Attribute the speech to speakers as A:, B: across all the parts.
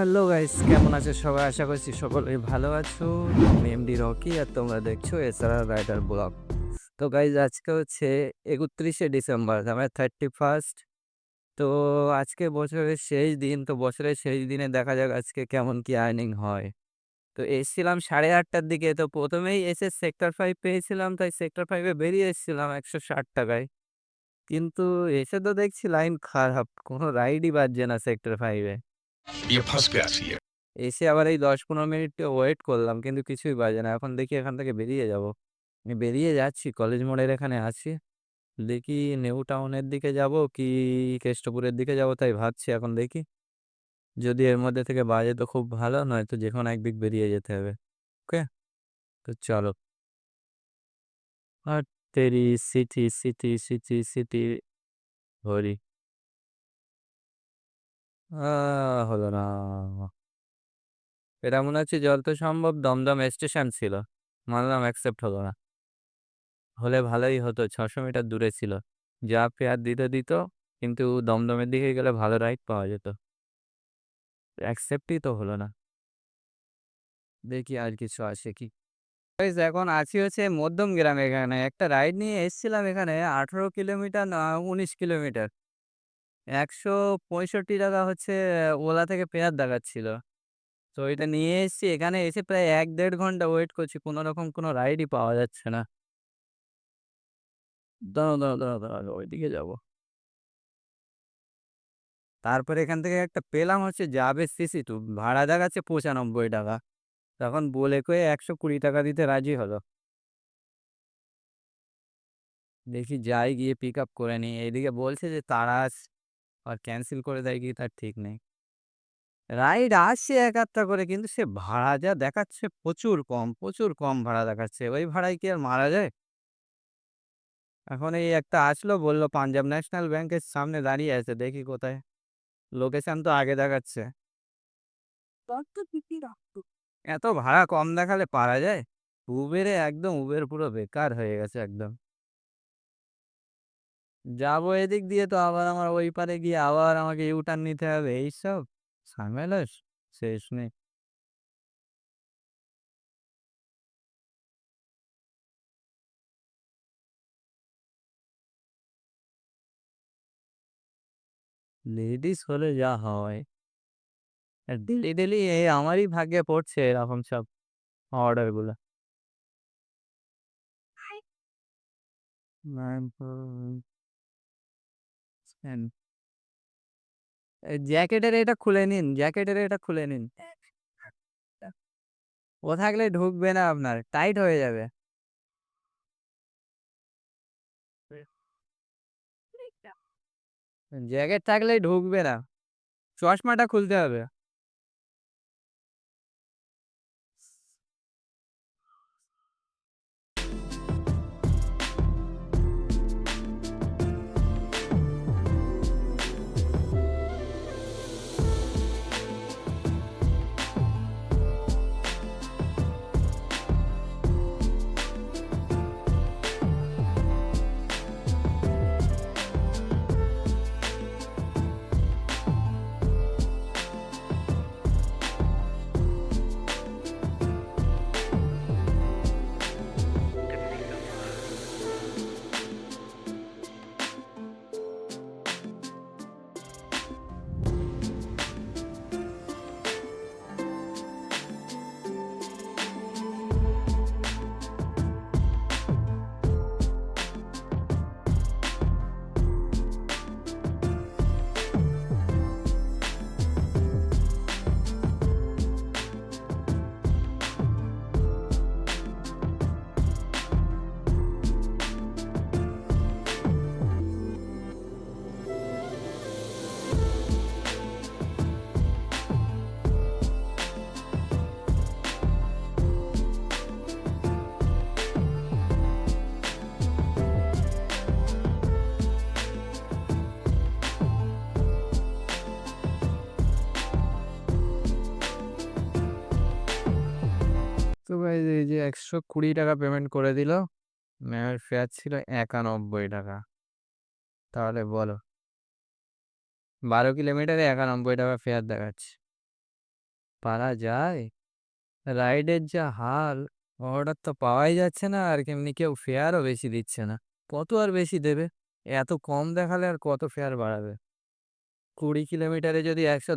A: Hello guys, কেমন আছো সবাই? আশা করছি সকলেই ভালো আছো। আমি এমডি রকি আর তোমরা দেখছো এছাড়া রাইডার ব্লগ। তো গাইস আজকে হচ্ছে ৩১শে ডিসেম্বর, আমার 31st। তো আজকে বছরের শেষ দিন। তো বছরের শেষ দিনে দেখা যাক আজকে কেমন কি আর্নিং হয়। তো এসছিলাম 8:30টার দিকে। তো প্রথমেই এসে সেক্টর 5 পেয়েছিলাম, তাই সেক্টর 5 এ বেরিয়ে এসেছিলাম ১৬০ টাকায়। কিন্তু এসে তো দেখছি লাইন খারাপ, কোনো রাইডই বাজছে না সেক্টর 5 এ।
B: ये फँस गया सी है।
A: এসে আবার এই ১০-১৫ মিনিট ওয়েট করলাম, কিন্তু কিছুই বাজে না। এখন দেখি এখান থেকে বেরিয়ে যাবো। আমি বেরিয়ে যাচ্ছি, কলেজ মোড়ের এখানে আছি। দেখি নিউ টাউনের দিকে যাবো কি কেষ্টপুরের দিকে যাবো, তাই ভাবছি। এখন দেখি যদি এর মধ্যে থেকে বাজে তো খুব ভালো, নয়তো যেকোনো একদিক বেরিয়ে যেতে হবে। ওকে? তো চলো। আর তেরি সিটি, সিটি, সিটি, সিটি হরি। হলো না। এটা মনে হচ্ছে যত সম্ভব দমদম স্টেশন ছিল। মানলাম অ্যাকসেপ্ট হলো না। হলে ভালোই হতো, ৬০০ মিটার দূরে ছিল। যা ফেয়ার দিত, কিন্তু দমদমের দিকে গেলে ভালো রাইড পাওয়া যেত। অ্যাকসেপ্টই তো হলো না। দেখি আর কিছু আসে কি। গাইস এখন আছি হচ্ছে মধ্যমগ্রাম। এখানে একটা রাইড নিয়ে এসেছিলাম এখানে ১৮ কিলোমিটার না ১৯ কিলোমিটার। ৳১৬৫ হচ্ছে ওলা থেকে ফেয়ার দেখাচ্ছিল। তো এটা নিয়ে এসেছি, এখানে এসে প্রায় ১-১.৫ ঘন্টা ওয়েট করছি। কোনরকম কোনো রাইডই পাওয়া যাচ্ছে না। দাঁড়াও, ওইদিকে যাবো। তারপরে এখান থেকে একটা পেলাম হচ্ছে যাবে সিসি2, ভাড়া দেখাচ্ছে ৳৯৫। তখন বলে কয়ে ৳১২০ দিতে রাজি হলো। দেখি যাই, গিয়ে পিক আপ করে নিই। এইদিকে বলছে যে তাড়াস, আর ক্যানসেল করে দেয় কি তার ঠিক নেই। রাইড আসছে ১-৮টা করে, কিন্তু সে ভাড়া যা দেখাচ্ছে প্রচুর কম ভাড়া দেখাচ্ছে। ওই ভাড়ায় কি আর মারা যায়? এখন এই একটা আসলো, বলল পাঞ্জাব ন্যাশনাল ব্যাংকের সামনে দাঁড়িয়ে আছে। দেখি কোথায়। লোকেশন তো আগে দেখাচ্ছে। এত ভাড়া কম দেখালে পারা যায়? উবের পুরো বেকার হয়ে গেছে একদম। যাবো এদিক দিয়ে, তো আবার আমার ওই পারে গিয়ে আবার আমাকে ইউটার্ন নিতে হবে। এইসব ঝামেলা শেষ নেই। লেডিস হলে যা হয়। ডেইলি এই আমারই ভাগ্যে পড়ছে এরকম সব অর্ডার গুলা। 9 জ্যাকেটের এটা খুলে নিন, জ্যাকেটের এটা খুলে নিন। ও থাকলে ঢুকবে না, আপনার টাইট হয়ে যাবে। জ্যাকেট থাকলেই ঢুকবে না। চশমাটা খুলতে হবে। তো গাইস এই যে ৳১২০ পেমেন্ট করে দিল। ম্যামের ফেয়ার ছিল ৳৯১। তাহলে বলো, ১২ কিলোমিটারে ৳৯১ ফেয়ার দেখাচ্ছে। পারা যায়? রাইডের যা হাল, অর্ডার তো পাওয়াই যাচ্ছে না আর এমনি কেউ ফেয়ারও বেশি দিচ্ছে না। কত আর বেশি দেবে? এত কম দেখালে আর কত ফেয়ার বাড়াবে? ২০ কিলোমিটারে যদি ৳১১০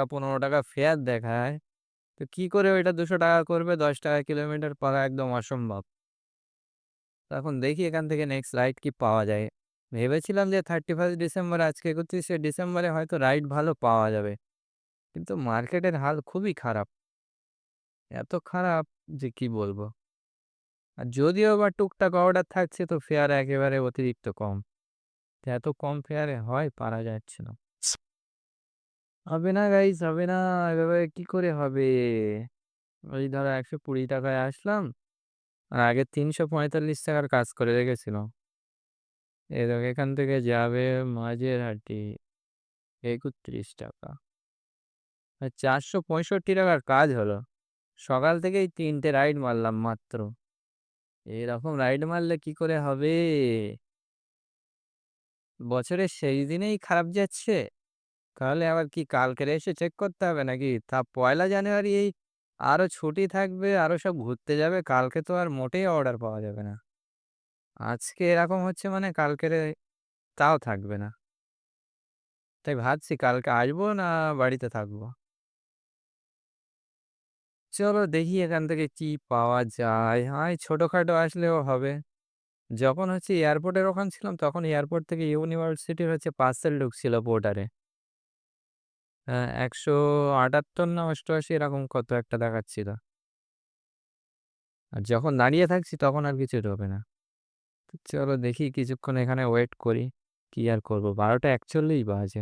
A: ৳১৫ ফেয়ার দেখায়, তো কি করে ওইটা ৳২০০ করবে? ৳১০ কিলোমিটার পারা একদম অসম্ভব। তো এখন দেখি এখান থেকে নেক্সট রাইড কি পাওয়া যায়। ভেবেছিলাম যে 31 ডিসেম্বর আজকে ৩১শে ডিসেম্বরে হয়তো রাইড ভালো পাওয়া যাবে। কিন্তু মার্কেটের হাল খুবই খারাপ। এত খারাপ যে কি বলবো? আর যদিও বা টুকটাক অর্ডার থাকছে তো ফেয়ার একেবারে অতিরিক্ত কম। তো এত কম ফেয়ারে হয়? পারা যাচ্ছে না। হবে না গাইস, হবে না। এভাবে কি করে হবে? ওই ধরো ৳১২০ য় আসলাম। আর আগে ৳৩৪৫ র কাজ করে রেখেছিলাম। এই দেখো এখান থেকে যাবে মাঝেরহাটি ৳৩১। আর ৳৪৬৫ র কাজ হলো। সকাল থেকেই ৩ টে রাইড মারলাম মাত্র। এরকম রাইড মারলে কি করে হবে? বছরের শেষ দিনেই খারাপ যাচ্ছে। তাহলে আবার কি কালকের এসে চেক করতে হবে নাকি? পয়লা জানুয়ারি আরো ছুটি থাকবে, আরো সব ঘুরতে যাবে। কালকে তো আর মোটেই অর্ডার পাওয়া যাবে না। আজকে এরকম হচ্ছে মানে কালকেরে তাও থাকবে না। তাই ভাবছি কালকে আসবো না বাড়িতে থাকবো। চলো দেখি এখান থেকে কি পাওয়া যায়। হয় ছোটখাটো আসলেও হবে। যখন হচ্ছে এয়ারপোর্টের ওখানে ছিলাম তখন এয়ারপোর্ট থেকে ইউনিভার্সিটির হচ্ছে পার্সেল ঢুকছিল পোর্টারে। ১৭৮ না ৮৮ এরকম কত একটা দেখাচ্ছিল। আর যখন দাঁড়িয়ে থাকছি তখন আর কিছু ঢোকে না। তো চলো দেখি কিছুক্ষণ এখানে ওয়েট করি। কি আর করব ১২টা ৪১ বাজে।